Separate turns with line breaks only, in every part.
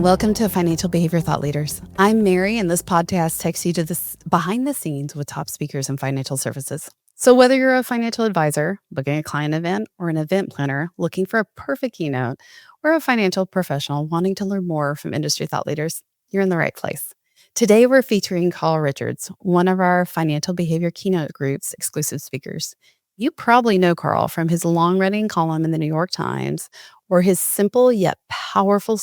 and welcome to Financial Behavior Thought Leaders. I'm Mary, and this podcast takes you to this behind the scenes with top speakers in financial services. So whether you're a financial advisor, booking a client event, or an event planner looking for a perfect keynote, or a financial professional wanting to learn more from industry thought leaders, you're in the right place. Today, we're featuring Carl Richards, one of our Financial Behavior Keynote Group's exclusive speakers. You probably know Carl from his long-running column in the New York Times, or his simple yet powerful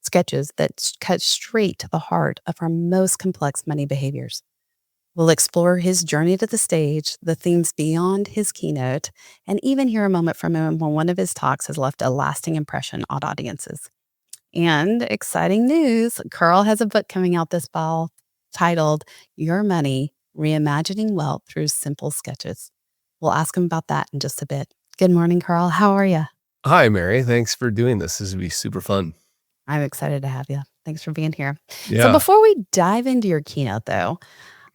sketches that cut straight to the heart of our most complex money behaviors. We'll explore his journey to the stage, the themes beyond his keynote, and even hear a moment from him when one of his talks has left a lasting impression on audiences. And exciting news, Carl has a book coming out this fall titled Your Money, Reimagining Wealth Through Simple Sketches. We'll ask him about that in just a bit. Good morning, Carl. How are you?
Hi, Mary. Thanks for doing this. This would be super fun.
I'm excited to have you. Thanks for being here.
Yeah.
So before we dive into your keynote, though,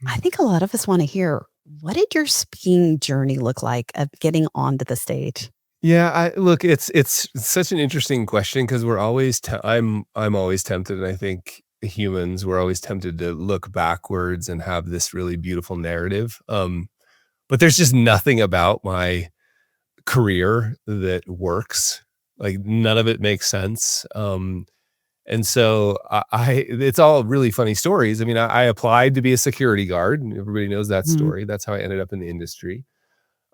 I think a lot of us want to hear, what did your speaking journey look like of getting onto the stage?
Yeah, look, it's such an interesting question because we're always I'm always tempted, and I think humans, we're always tempted to look backwards and have this really beautiful narrative. But there's just nothing about my career that works. Like, none of it makes sense. And so it's all really funny stories. I mean, I applied to be a security guard, and everybody knows that story. That's how I ended up in the industry.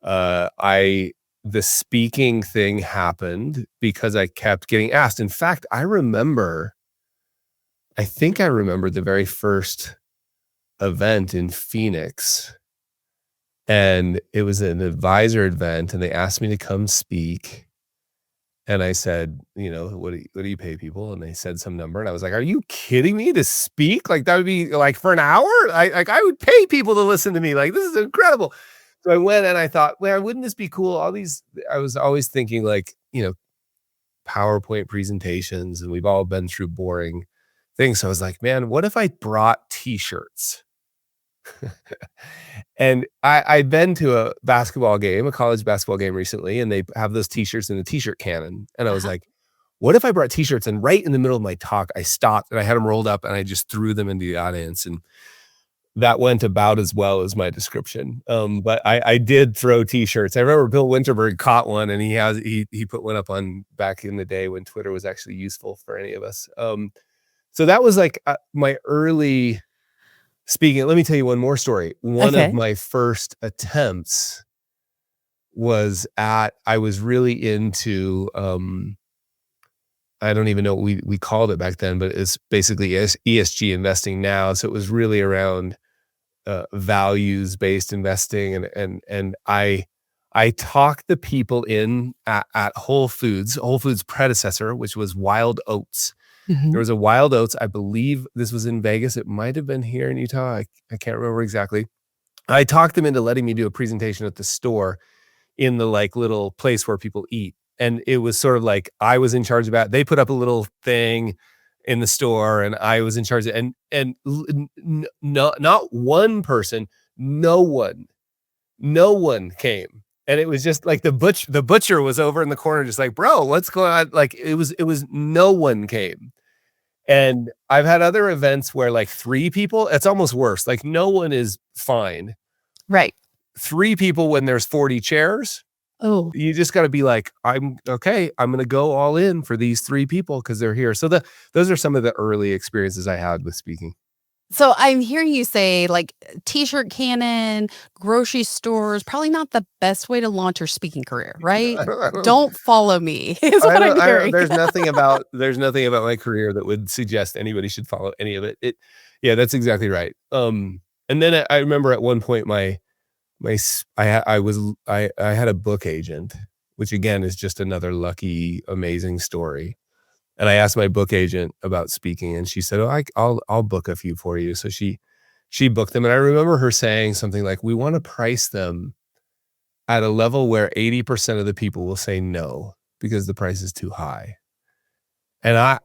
The speaking thing happened because I kept getting asked. In fact, I think I remember the very first event in Phoenix, and it was an advisor event, and they asked me to come speak. And I said, what do you pay people? And they said some number, and I was like, are you kidding me, to speak? Like, that would be like for an hour? I would pay people to listen to me. Like, this is incredible. So I went and I thought, well, wouldn't this be cool? I was always thinking, like, PowerPoint presentations, and we've all been through boring things. So I was like, man, what if I brought t-shirts? And I'd been to a college basketball game recently, and they have those t-shirts in the t-shirt cannon. And I was like, what if I brought t-shirts, and right in the middle of my talk, I stopped and I had them rolled up and I just threw them into the audience. And that went about as well as my description. But I did throw t-shirts. I remember Bill Winterberg caught one, and he put one up on back in the day when Twitter was actually useful for any of us. So that was like my early speaking. Let me tell you one more story. One of my first attempts was I was really into, I don't even know what we called it back then, but it's basically ESG investing now. So it was really around values-based investing. And I talked the people in at Whole Foods predecessor, which was Wild Oats. There was a Wild Oats. I believe this was in Vegas. It might have been here in Utah. I can't remember exactly. I talked them into letting me do a presentation at the store in the like little place where people eat. And it was sort of like I was in charge of that. They put up a little thing in the store, and I was in charge of it. And not one person, no one came. And it was just like the butcher was over in the corner, just like, bro, what's going on? Like, it was no one came. And I've had other events where like 3 people, it's almost worse. Like, no one is fine.
Right.
3 people when there's 40 chairs.
Oh,
You just got to be like, I'm going to go all in for these 3 people because they're here. So those are some of the early experiences I had with speaking.
so I'm hearing you say like t-shirt cannon, grocery stores, probably not the best way to launch your speaking career, right? Don't follow me is what I'm hearing.
There's nothing about my career that would suggest anybody should follow any of it. Yeah, that's exactly right. And then I remember at one point I had a book agent, which again is just another lucky, amazing story. And I asked my book agent about speaking, and she said, "Oh, I'll book a few for you." So she booked them, and I remember her saying something like, "We want to price them at a level where 80% of the people will say no because the price is too high." And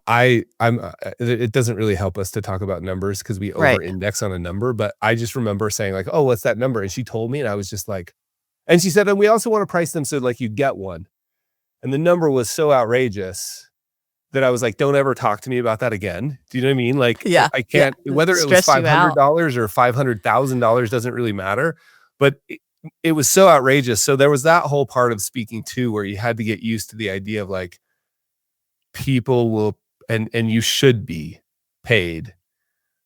it doesn't really help us to talk about numbers because we over-index on a number. But I just remember saying like, "Oh, what's that number?" And she told me, and I was just like, and she said, "And we also want to price them so like you get one." And the number was so outrageous that I was like, don't ever talk to me about that again. Do you know what I mean? Like,
Yeah.
I can't, whether it was
Stressed you out.
$500 or $500,000 doesn't really matter, but it was so outrageous. So there was that whole part of speaking too, where you had to get used to the idea of like, people will, and you should be paid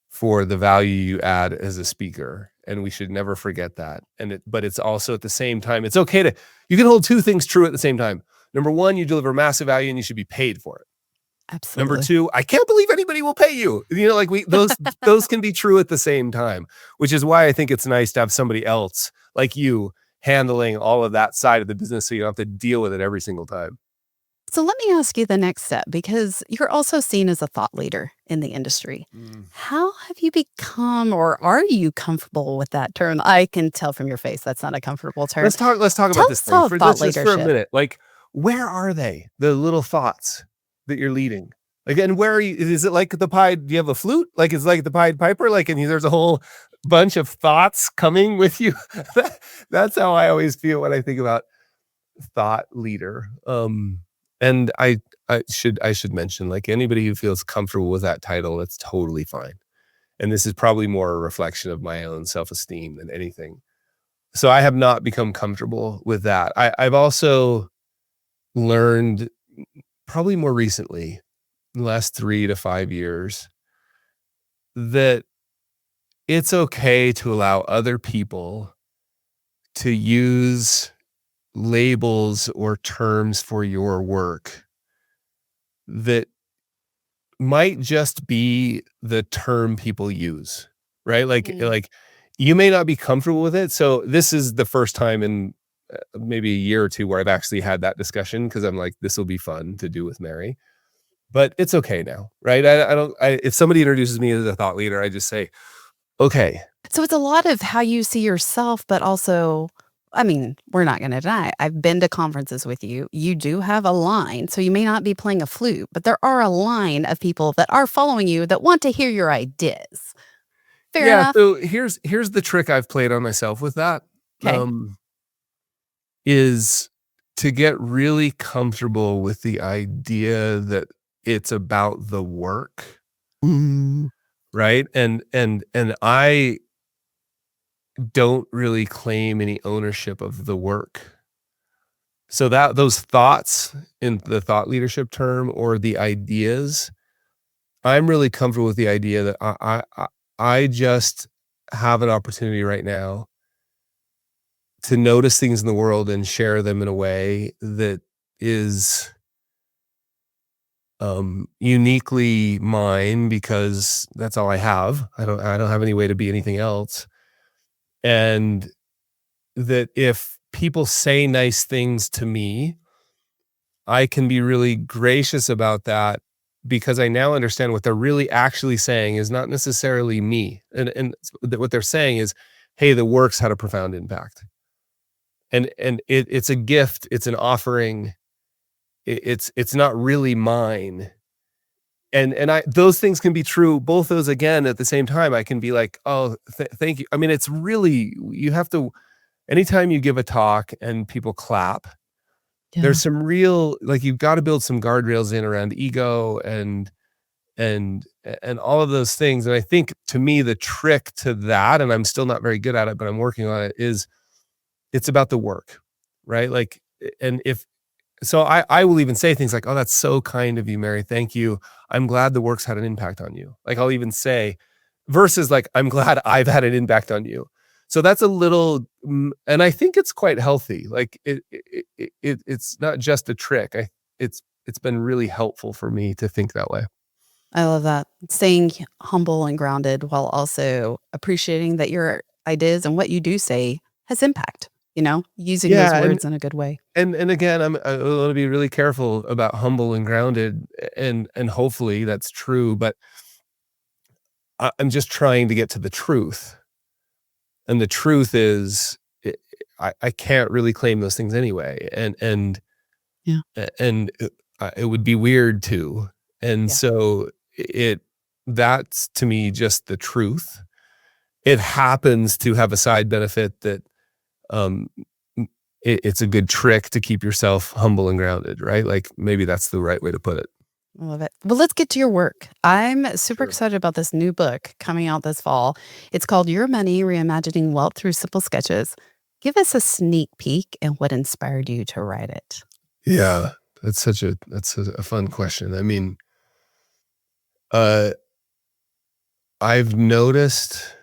for the value you add as a speaker. And we should never forget that. But it's also at the same time, it's okay you can hold two things true at the same time. Number one, you deliver massive value and you should be paid for it.
Absolutely.
Number two, I can't believe anybody will pay you. You know, like those can be true at the same time, which is why I think it's nice to have somebody else like you handling all of that side of the business so you don't have to deal with it every single time.
So let me ask you the next step, because you're also seen as a thought leader in the industry. How have you become, or are you comfortable with that term? I can tell from your face that's not a comfortable term.
Let's talk about this thing for
thought
just for a
leadership.
minute. Like, where are they? The little thoughts that you're leading. Like, and where are you? Is it like the Pied? Do you have a flute? Like, it's like the Pied Piper. Like, and there's a whole bunch of thoughts coming with you. That's how I always feel when I think about thought leader. And I should mention, like, anybody who feels comfortable with that title, that's totally fine. And this is probably more a reflection of my own self-esteem than anything. So I have not become comfortable with that. I've also learned, probably more recently, in the last 3 to 5 years, that it's okay to allow other people to use labels or terms for your work that might just be the term people use, right? Like you may not be comfortable with it. So this is the first time in maybe a year or two where I've actually had that discussion, because I'm like, this will be fun to do with Mary. But it's okay now, right? If somebody introduces me as a thought leader, I just say, okay.
So it's a lot of how you see yourself, but also, I mean, we're not going to deny, I've been to conferences with you. You do have a line. So you may not be playing a flute, but there are a line of people that are following you that want to hear your ideas. Fair enough.
So here's the trick I've played on myself with that.
Okay.
Is to get really comfortable with the idea that it's about the work. Right. And I don't really claim any ownership of the work. So that those thoughts in the thought leadership term, or the ideas, I'm really comfortable with the idea that I just have an opportunity right now to notice things in the world and share them in a way that is uniquely mine, because that's all I have. I don't have any way to be anything else. And that if people say nice things to me, I can be really gracious about that, because I now understand what they're really actually saying is not necessarily me. And what they're saying is, hey, the work's had a profound impact. And it's a gift, it's an offering. It's not really mine. And those things can be true, both those again at the same time. I can be like, oh, thank you. I mean, it's really, you have to, anytime you give a talk and people clap, there's some real, like, you've got to build some guardrails in around ego and all of those things. And I think, to me, the trick to that, and I'm still not very good at it, but I'm working on it, is it's about the work, right? Like, and so I will even say things like, oh, that's so kind of you, Mary. Thank you. I'm glad the work's had an impact on you. Like, I'll even say, versus like, I'm glad I've had an impact on you. So that's a little, and I think it's quite healthy. Like, it's not just a trick. It's been really helpful for me to think that way.
I love that. Staying humble and grounded while also appreciating that your ideas and what you do say has impact, using those words in a good way.
And again, I want to be really careful about humble and grounded, and hopefully that's true, but I'm just trying to get to the truth. And the truth is, I can't really claim those things anyway. And it would be weird to. And so that's, to me, just the truth. It happens to have a side benefit that it's a good trick to keep yourself humble and grounded, right? Like, maybe that's the right way to put it.
I love it. Well, let's get to your work. I'm super
Sure.
excited about this new book coming out this fall. It's called Your Money Reimagining Wealth Through Simple Sketches. Give us a sneak peek and what inspired you to write it.
Yeah, that's a fun question. I mean, uh, I've noticed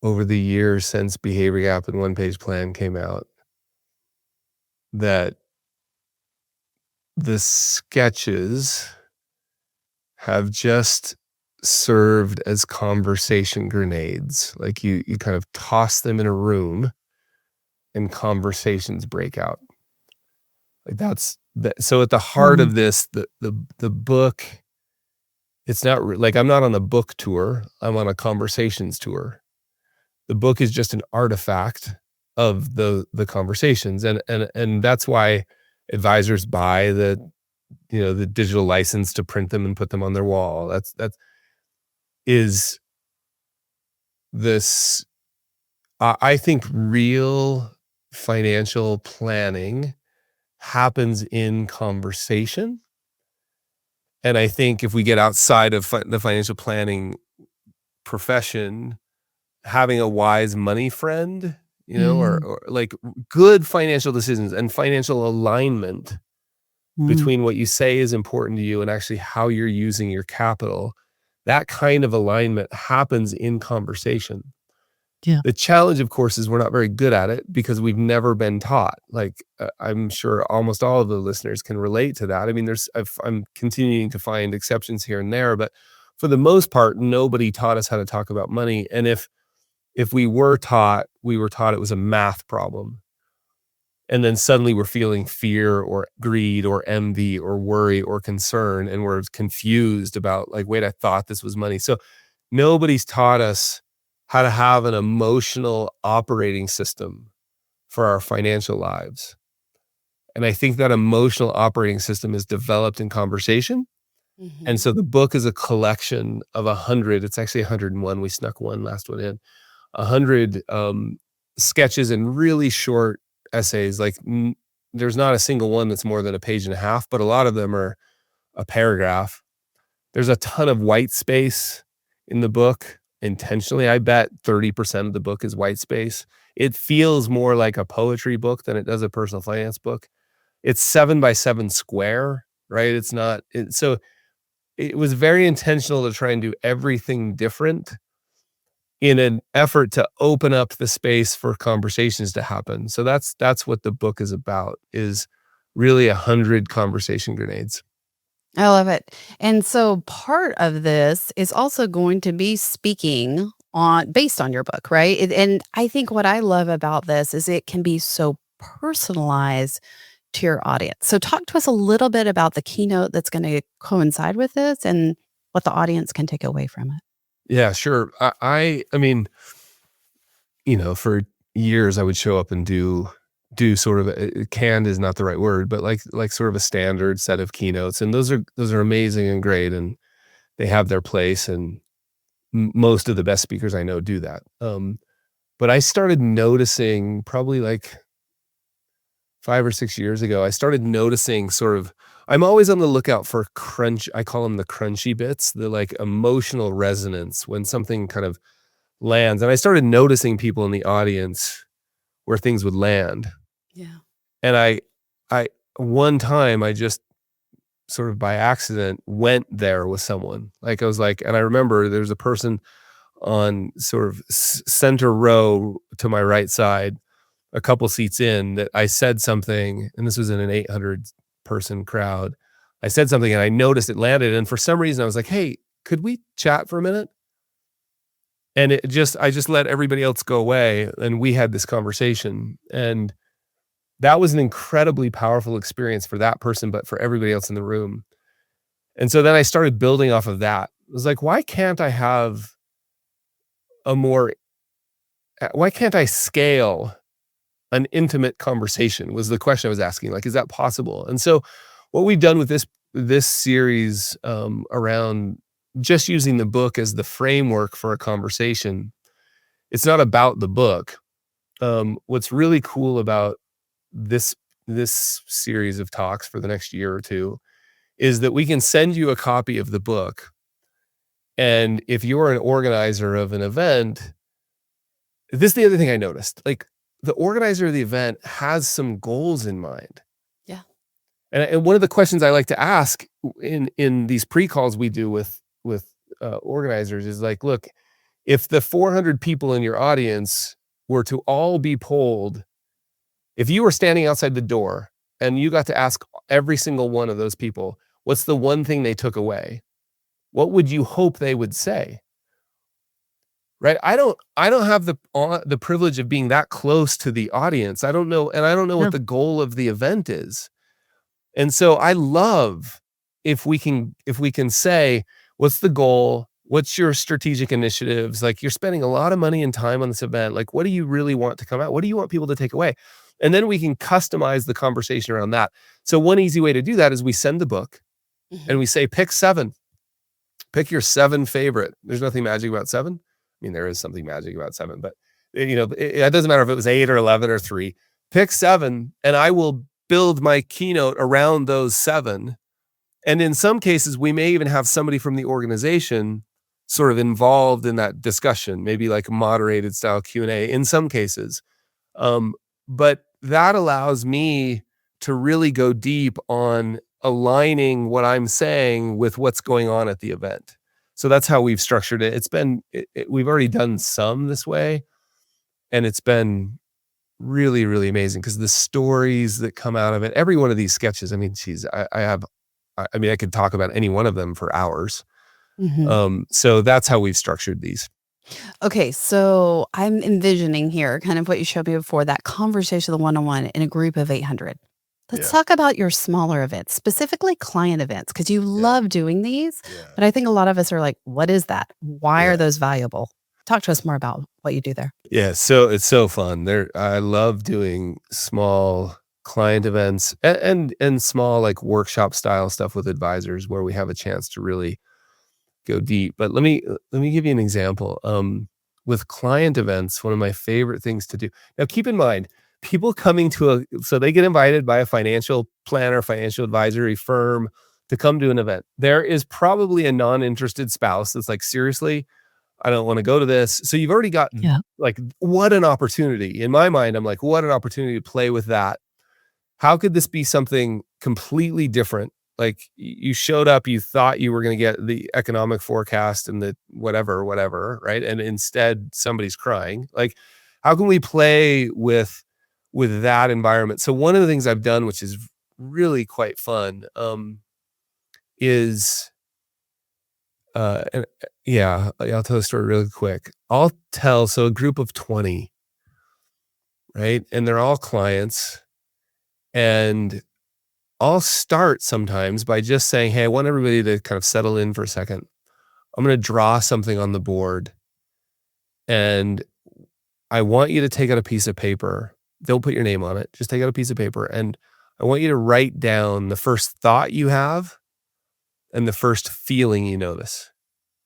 over the years since Behavior Gap and One Page Plan came out that the sketches have just served as conversation grenades. Like you kind of toss them in a room and conversations break out. Like that's that. So at the heart
Mhm.
of this, the book, it's not like I'm not on a book tour. I'm on a conversations tour. The book is just an artifact of the conversations, and that's why advisors buy the digital license to print them and put them on their wall. That is this. I think real financial planning happens in conversation. And I think if we get outside of the financial planning profession, having a wise money friend,
Mm,
or like good financial decisions and financial alignment
mm,
between what you say is important to you and actually how you're using your capital, that kind of alignment happens in conversation.
yeah.
The challenge, of course, is we're not very good at it because we've never been taught. Like, I'm sure almost all of the listeners can relate to that. I mean, I'm continuing to find exceptions here and there, but for the most part, nobody taught us how to talk about money. And if we were taught it was a math problem. And then suddenly we're feeling fear or greed or envy or worry or concern, and we're confused about like, wait, I thought this was money. So nobody's taught us how to have an emotional operating system for our financial lives. And I think that emotional operating system is developed in conversation. And
Mhm.
so the book is a collection of 100, it's actually 101. We snuck one last one in. 100 sketches and really short essays. Like there's not a single one that's more than a page and a half, but a lot of them are a paragraph. There's a ton of white space in the book intentionally. I bet 30% of the book is white space. It feels more like a poetry book than it does a personal finance book. It's 7 by 7 square, right? It's not, so it was very intentional to try and do everything different in an effort to open up the space for conversations to happen. So that's what the book is about, is really 100 conversation grenades.
I love it. And so part of this is also going to be speaking on based on your book, right? And I think what I love about this is it can be so personalized to your audience. So talk to us a little bit about the keynote that's going to coincide with this and what the audience can take away from it.
Yeah, sure. I mean, for years I would show up and do sort of canned is not the right word, but like sort of a standard set of keynotes, and those are amazing and great, and they have their place, and most of the best speakers I know do that. But I started noticing probably like 5 or 6 years ago, I started noticing sort of, I'm always on the lookout for crunch. I call them the crunchy bits, the like emotional resonance when something kind of lands. And I started noticing people in the audience where things would land.
Yeah.
And I, one time I just sort of by accident went there with someone. Like I was like, and I remember there was a person on sort of center row to my right side, a couple seats in, that I said something, and this was in an 800 person crowd. I said something and I noticed it landed. And for some reason I was like, hey, could we chat for a minute? And I just let everybody else go away. And we had this conversation. And that was an incredibly powerful experience for that person, but for everybody else in the room. And so then I started building off of that. It was like, a more, why can't I scale an intimate conversation was the question I was asking. Like, is that possible? And so what we've done with this series around just using the book as the framework for a conversation, it's not about the book. What's really cool about this this series of talks for the next year or two is that we can send you a copy of the book. And if you're an organizer of an event, this is the other thing I noticed. Like, the organizer of the event has some goals in mind.
Yeah.
And one of the questions I like to ask in these pre-calls we do with organizers is like, look, if the 400 people in your audience were to all be polled, if you were standing outside the door and you got to ask every single one of those people, what's the one thing they took away? What would you hope they would say? Right? I don't have the privilege of being that close to the audience. I don't know, and I don't know what the goal of the event is. And so I love if we can say, what's the goal? What's your strategic initiatives? Like, you're spending a lot of money and time on this event. Like, what do you really want to come out? What do you want people to take away? And then we can customize the conversation around that. So one easy way to do that is we send the book and we say, pick 7. Pick your 7 favorite. There's nothing magic about 7. I mean, there is something magic about 7, but it doesn't matter if it was 8 or 11 or 3. Pick 7, and I will build my keynote around those 7. And in some cases, we may even have somebody from the organization sort of involved in that discussion, maybe like a moderated style Q&A in some cases. But that allows me to really go deep on aligning what I'm saying with what's going on at the event. So that's how we've structured it. It's been, we've already done some this way, and it's been really, really amazing because the stories that come out of it, every one of these sketches, I mean, geez, I could talk about any one of them for hours. So that's how we've structured these.
Okay, so I'm envisioning here kind of what you showed me before, that conversation, the one-on-one in a group of 800. Let's talk about your smaller events, specifically client events, because you love doing these. But I think a lot of us are like, what is that? Why are those valuable? Talk to us more about what you do there.
Yeah, so it's so fun. I love doing small client events and small like workshop style stuff with advisors where we have a chance to really go deep. But let me give you an example. With client events, one of my favorite things to do. Now, keep in mind, people coming so they get invited by a financial planner, financial advisory firm to come to an event. There is probably a non-interested spouse that's like, seriously, I don't want to go to this. So you've already got like, what an opportunity. In my mind, I'm like, what an opportunity to play with that. How could this be something completely different? Like, you showed up, you thought you were going to get the economic forecast and the whatever, right? And instead somebody's crying. Like, how can we play with that environment? So one of the things I've done, which is really quite fun, is, I'll tell a story really quick. So a group of 20, right? And they're all clients, and I'll start sometimes by just saying, hey, I want everybody to kind of settle in for a second. I'm going to draw something on the board, and I want you to take out a piece of paper. Don't put your name on it. Just take out a piece of paper, and I want you to write down the first thought you have and the first feeling you notice.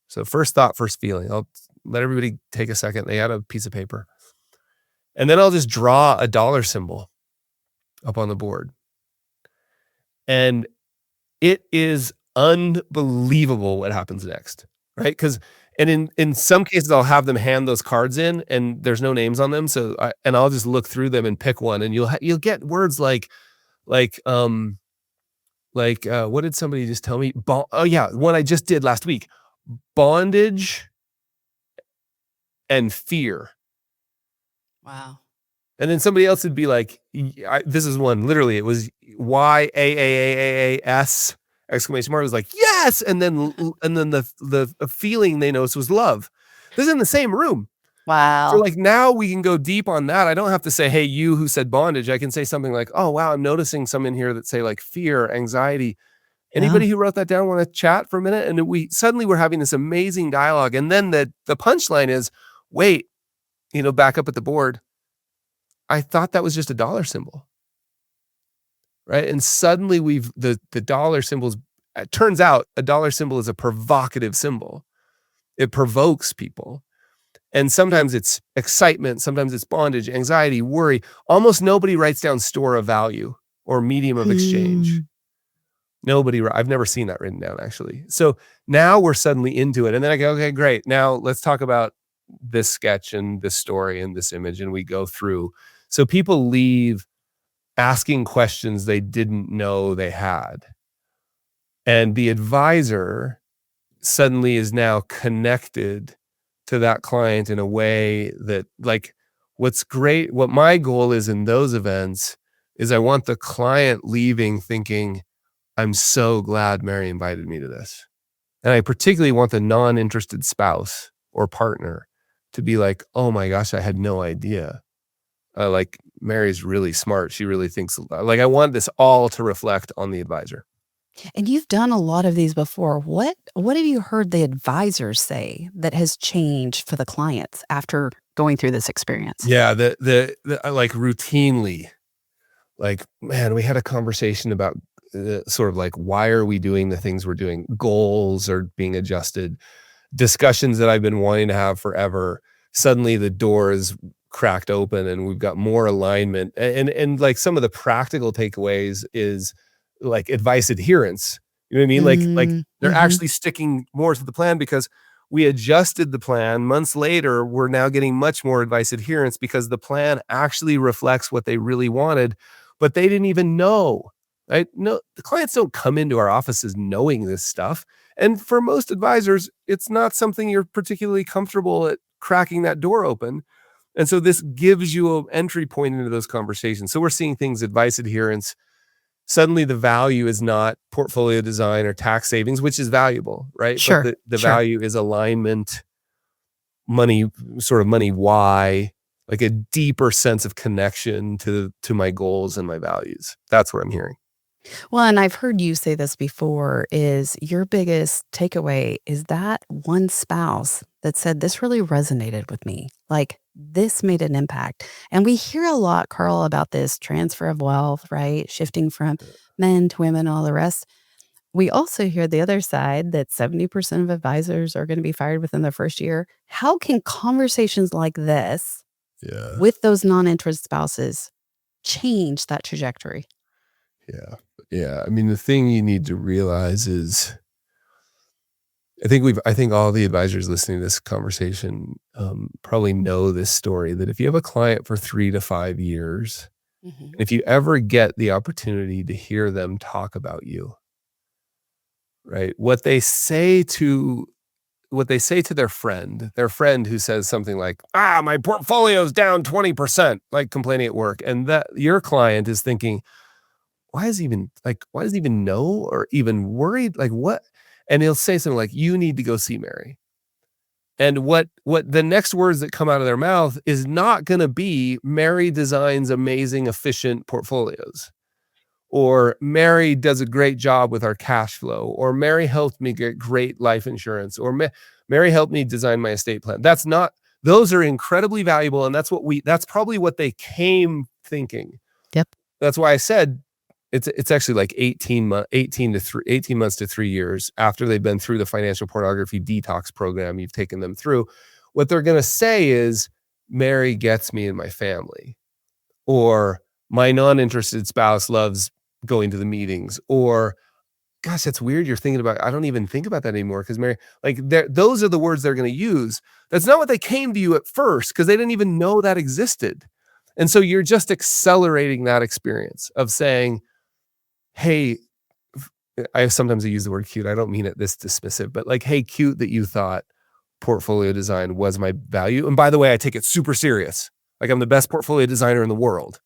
So first thought, first feeling. I'll let everybody take a second. They had a piece of paper. And then I'll just draw a dollar symbol up on the board. And it is unbelievable what happens next, right? And in some cases, I'll have them hand those cards in, and there's no names on them. So I'll just look through them and pick one, and you'll get words like what did somebody just tell me? One I just did last week: bondage and fear.
Wow.
And then somebody else would be like, this is one, literally, it was YAAAAS exclamation mark. It was like, yes. And then the feeling they noticed was love. This is in the same room.
Wow.
So like, now we can go deep on that. I don't have to say, hey, you who said bondage. I can say something like, oh, wow, I'm noticing some in here that say like fear, anxiety. Anybody who wrote that down want to chat for a minute? And we're having this amazing dialogue. And then the punchline is, wait, back up at the board, I thought that was just a dollar symbol, right? And suddenly the dollar symbols, it turns out a dollar symbol is a provocative symbol. It provokes people. And sometimes it's excitement, sometimes it's bondage, anxiety, worry. Almost nobody writes down store of value or medium of exchange. I've never seen that written down, actually. So now we're suddenly into it. And then I go, okay, great. Now let's talk about this sketch and this story and this image. And we go through. So people leave asking questions they didn't know they had. And the advisor suddenly is now connected to that client in a way that, like, what's great, what my goal is in those events is I want the client leaving thinking, I'm so glad Mary invited me to this. And I particularly want the non-interested spouse or partner to be like, oh my gosh, I had no idea. Like, Mary's really smart. She really thinks, like, I want this all to reflect on the advisor.
And you've done a lot of these before. What have you heard the advisors say that has changed for the clients after going through this experience?
Yeah, the like routinely, like, man, we had a conversation about sort of like, why are we doing the things we're doing? Goals are being adjusted. Discussions that I've been wanting to have forever. Suddenly the door is cracked open and we've got more alignment. And like some of the practical takeaways is like advice adherence. You know what I mean? Like they're actually sticking more to the plan because we adjusted the plan. Months later, we're now getting much more advice adherence because the plan actually reflects what they really wanted, but they didn't even know. Right? No, the clients don't come into our offices knowing this stuff. And for most advisors, it's not something you're particularly comfortable at cracking that door open. And so this gives you an entry point into those conversations. So we're seeing things, advice adherence. Suddenly the value is not portfolio design or tax savings, which is valuable, right?
Sure.
But the value is alignment, money why, like a deeper sense of connection to my goals and my values. That's what I'm hearing.
Well, and I've heard you say this before, is your biggest takeaway is that one spouse that said, this really resonated with me. Like, this made an impact. And we hear a lot, Carl, about this transfer of wealth, right? Shifting from men to women and all the rest. We also hear the other side that 70% of advisors are going to be fired within their first year. How can conversations like this with those non-interest spouses change that trajectory?
Yeah. I mean, the thing you need to realize is, I think all the advisors listening to this conversation probably know this story, that if you have a client for 3 to 5 years, if you ever get the opportunity to hear them talk about you, right? What they say to their friend who says something like, my portfolio's down 20%, like complaining at work. And that your client is thinking, why does he even know or even worried? Like, what? And he'll say something like, you need to go see Mary. And what the next words that come out of their mouth is not going to be, Mary designs amazing, efficient portfolios, or Mary does a great job with our cash flow, or Mary helped me get great life insurance, or Mary helped me design my estate plan. Those are incredibly valuable. And that's probably what they came thinking.
Yep.
That's why I said, it's actually like 18 months to 3 years after they've been through the financial pornography detox program you've taken them through. What they're going to say is, Mary gets me and my family, or my non-interested spouse loves going to the meetings, or, gosh, that's weird. You're thinking about, I don't even think about that anymore because Mary, like, those are the words they're going to use. That's not what they came to you at first because they didn't even know that existed. And so you're just accelerating that experience of saying, hey, sometimes I use the word cute. I don't mean it this dismissive, but like, hey, cute that you thought portfolio design was my value. And by the way, I take it super serious. Like, I'm the best portfolio designer in the world.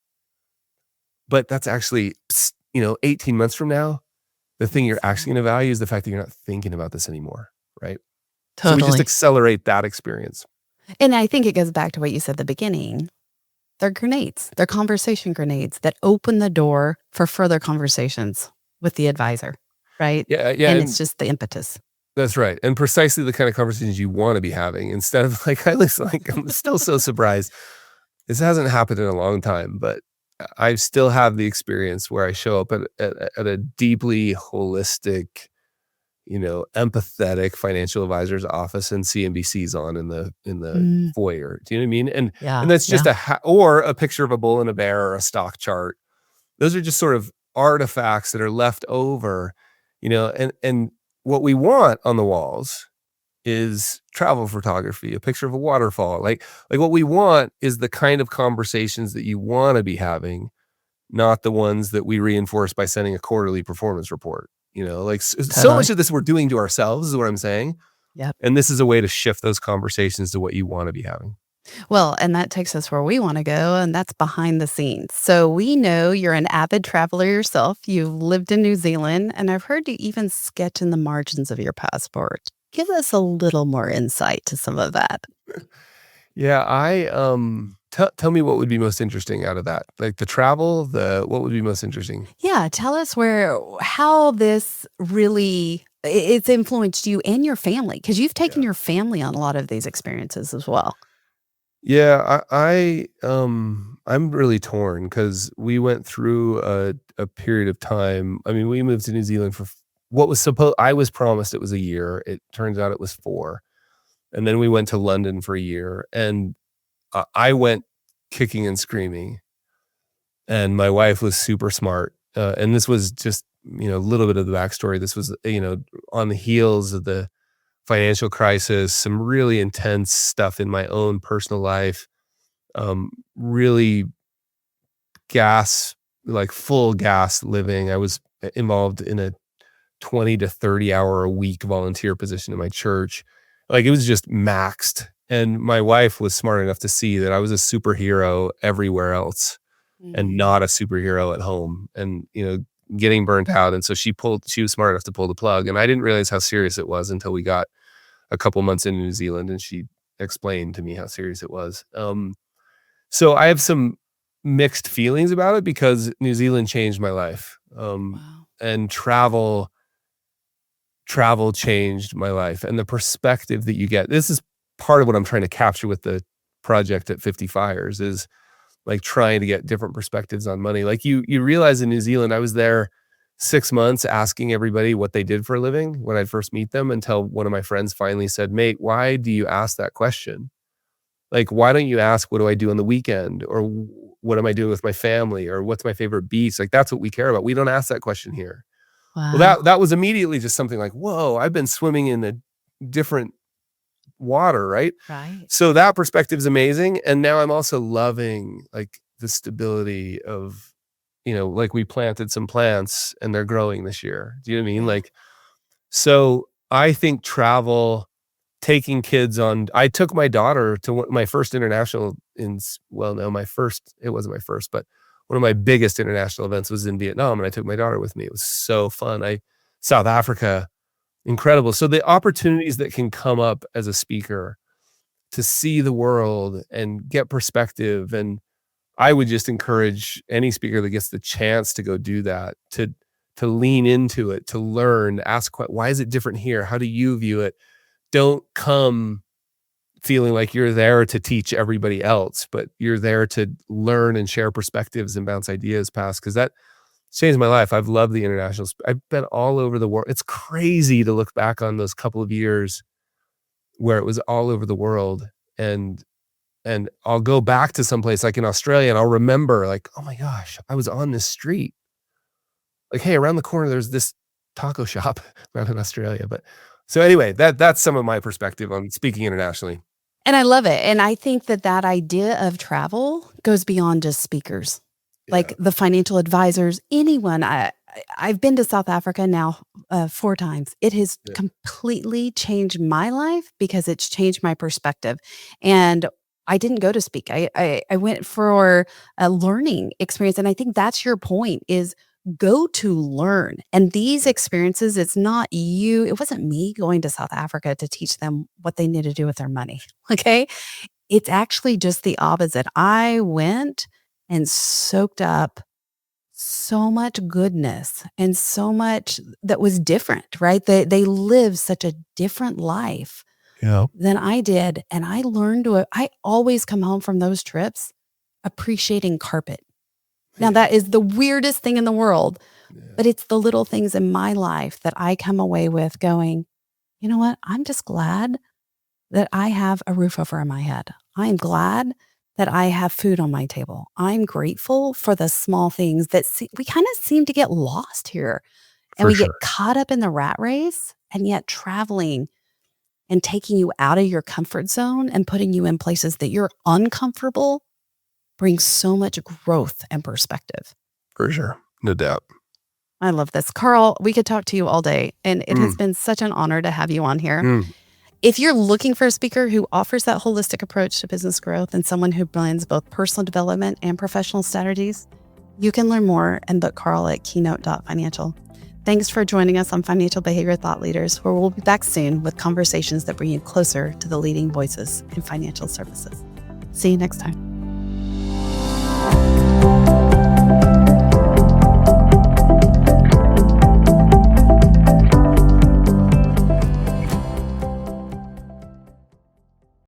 But that's actually, 18 months from now, the thing you're actually going to value is the fact that you're not thinking about this anymore, right?
Totally.
So we just accelerate that experience.
And I think it goes back to what you said at the beginning. They're grenades. They're conversation grenades that open the door for further conversations with the advisor, right?
Yeah.
And it's just the impetus.
That's right. And precisely the kind of conversations you want to be having, instead of like, I'm still so surprised. This hasn't happened in a long time, but I still have the experience where I show up at a deeply holistic, empathetic financial advisor's office, and CNBC's on in the foyer. Do you know what I mean? And that's just or a picture of a bull and a bear or a stock chart. Those are just sort of artifacts that are left over. and what we want on the walls is travel photography, a picture of a waterfall. Like what we want is the kind of conversations that you want to be having, not the ones that we reinforce by sending a quarterly performance report. Like so
Totally.
much of this we're doing to ourselves is what I'm saying.
Yep.
And this is a way to shift those conversations to what you want to be having.
Well, and that takes us where we want to go, and that's behind the scenes. So we know you're an avid traveler yourself. You've lived in New Zealand, and I've heard you even sketch in the margins of your passport. Give us a little more insight to some of that.
Yeah, tell me what would be most interesting out of that. Like the travel, what would be most interesting?
Yeah, tell us how this really it's influenced you and your family, because you've taken your family on a lot of these experiences as well.
Yeah, I'm really torn because we went through a period of time. I mean, we moved to New Zealand for what was I was promised it was a year. It turns out it was 4. And then we went to London for a year, and I went kicking and screaming, and my wife was super smart. And this was just, a little bit of the backstory. This was, on the heels of the financial crisis, some really intense stuff in my own personal life, really full gas living. I was involved in a 20 to 30 hour a week volunteer position in my church. Like it was just maxed. And my wife was smart enough to see that I was a superhero everywhere else and not a superhero at home, and, getting burnt out. And so she was smart enough to pull the plug. And I didn't realize how serious it was until we got a couple months in New Zealand, and she explained to me how serious it was. So I have some mixed feelings about it because New Zealand changed my life.
Wow.
And travel changed my life, and the perspective that you get. This is part of what I'm trying to capture with the project at 50 Fires is like trying to get different perspectives on money. Like you realize in New Zealand, I was there 6 months asking everybody what they did for a living when I'd first meet them, until one of my friends finally said, "Mate, why do you ask that question? Like, why don't you ask, what do I do on the weekend? Or what am I doing with my family? Or what's my favorite beach?" Like, that's what we care about. We don't ask that question here.
Wow.
Well, that was immediately just something like, whoa, I've been swimming in a different water, right?
Right.
So that perspective is amazing. And now I'm also loving like the stability of, like we planted some plants and they're growing this year. Do you know what I mean?
Yeah.
Like, so I think travel, taking kids on, I took my daughter to my first international it wasn't my first, but one of my biggest international events was in Vietnam, and I took my daughter with me. It was so fun. South Africa, incredible. So the opportunities that can come up as a speaker to see the world and get perspective, and I would just encourage any speaker that gets the chance to go do that, to lean into it, to learn, ask why is it different here? How do you view it? Don't come feeling like you're there to teach everybody else, but you're there to learn and share perspectives and bounce ideas past, because that changed my life. I've loved the international. I've been all over the world. It's crazy to look back on those couple of years where it was all over the world, and I'll go back to someplace like in Australia and I'll remember like, oh my gosh, I was on this street. Like, hey, around the corner there's this taco shop around in Australia. But so anyway, that's some of my perspective on speaking internationally.
And I love it. And I think that idea of travel goes beyond just speakers, like the financial advisors, anyone. I've been to South Africa now 4 times. It has completely changed my life because it's changed my perspective. And I didn't go to speak. I went for a learning experience. And I think that's your point, is go to learn. And these experiences, it wasn't me going to South Africa to teach them what they need to do with their money. Okay. It's actually just the opposite. I went and soaked up so much goodness and so much that was different, right? They live such a different life than I did. And I learned I always come home from those trips appreciating carpet. Now, that is the weirdest thing in the world, but it's the little things in my life that I come away with going, you know what? I'm just glad that I have a roof over my head. I'm glad that I have food on my table. I'm grateful for the small things that we kind of seem to get lost here. And we
sure.
get caught up in the rat race, and yet traveling and taking you out of your comfort zone and putting you in places that you're uncomfortable brings so much growth and perspective.
For sure. No doubt.
I love this. Carl, we could talk to you all day, and it has been such an honor to have you on here. If you're looking for a speaker who offers that holistic approach to business growth and someone who blends both personal development and professional strategies, you can learn more and book Carl at keynote.financial. Thanks for joining us on Financial Behavior Thought Leaders, where we'll be back soon with conversations that bring you closer to the leading voices in financial services. See you next time.